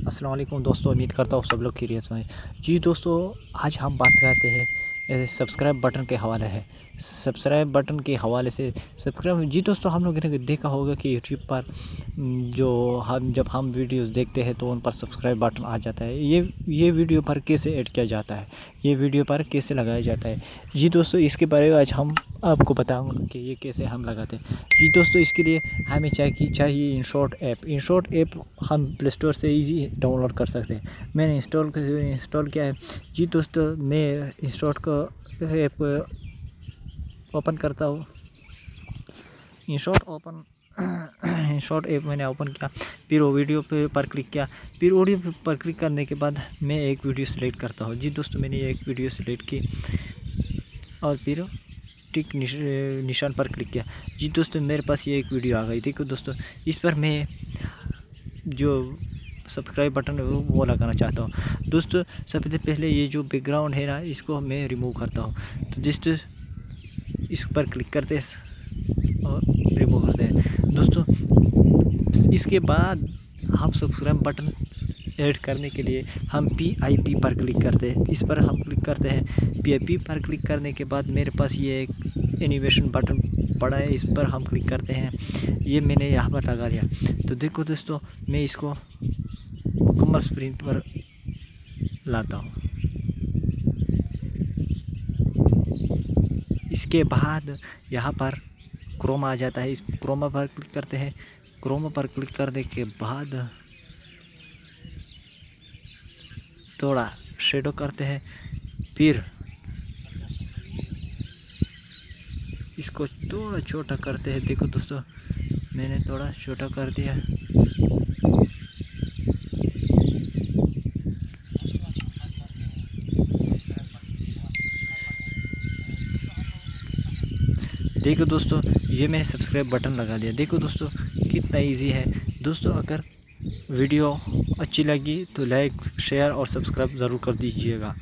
अस्सलाम वालेकुम दोस्तों, उम्मीद करता हूँ सब लोग खैरियत में हैं। जी दोस्तों, आज हम बात करते हैं सब्सक्राइब बटन के हवाले है। सब्सक्राइब बटन के हवाले से सब्सक्राइब जी दोस्तों, हम लोगों ने देखा होगा कि यूट्यूब पर जो जब हम वीडियोस देखते हैं तो उन पर सब्सक्राइब बटन आ जाता है। ये वीडियो पर कैसे ऐड किया जाता है, ये वीडियो पर कैसे लगाया जाता है। जी दोस्तों, इसके बारे में आज हम आपको बताऊंगा कि ये कैसे हम लगाते हैं। जी दोस्तों, इसके लिए हमें चाहिए InShot ऐप हम प्ले स्टोर से इजी डाउनलोड कर सकते हैं। मैंने इंस्टॉल किया है। जी दोस्तों, मैं InShot का ऐप ओपन करता हूँ। InShot ऐप मैंने ओपन किया, फिर वो वीडियो पर क्लिक किया। फिर वीडियो पर क्लिक करने के बाद मैं एक वीडियो सेलेक्ट करता हूँ। जी दोस्तों, मैंने एक वीडियो सेलेक्ट की और फिर टिक निशान पर क्लिक किया। जी दोस्तों, मेरे पास ये एक वीडियो आ गई। देखो दोस्तों, इस पर मैं जो सब्सक्राइब बटन है वो लगाना चाहता हूँ। दोस्तों, सबसे पहले ये जो बैकग्राउंड है ना, इसको मैं रिमूव करता हूँ। तो दोस्तों, इस पर क्लिक करते हैं और रिमूव करते हैं। दोस्तों, इसके बाद हम सब्सक्राइब बटन ऐड करने के लिए हम PIP पर क्लिक करते हैं। इस पर हम क्लिक करते हैं। PIP पर क्लिक करने के बाद मेरे पास ये एक एनिमेशन बटन पड़ा है, इस पर हम क्लिक करते हैं। ये मैंने यहाँ पर लगा दिया। तो देखो दोस्तों, मैं इसको मुकम्मल स्क्रीन पर लाता हूँ। इसके बाद यहाँ पर क्रोमा आ जाता है। इस क्रोमा पर क्लिक करते हैं। क्रोमा पर क्लिक करने के बाद थोड़ा शेडो करते हैं, फिर इसको थोड़ा छोटा करते हैं। देखो दोस्तों, मैंने थोड़ा छोटा कर दिया। देखो दोस्तों, ये मैंने सब्सक्राइब बटन लगा दिया। देखो दोस्तों, कितना इजी है। दोस्तों, अगर वीडियो अच्छी लगी तो लाइक, शेयर और सब्सक्राइब ज़रूर कर दीजिएगा।